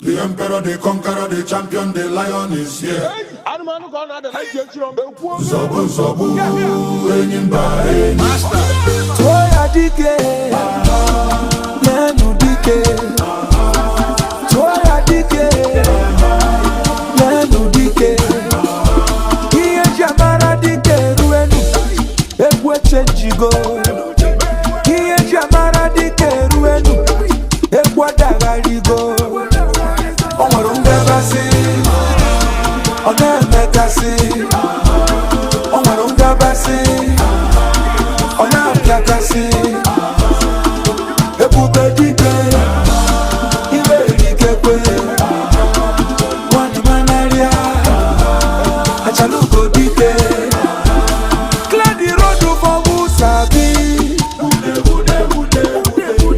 The emperor, the conqueror, the champion, the lion is here. Zobu zobu, enyimba Master. Toya dike, nenu dike.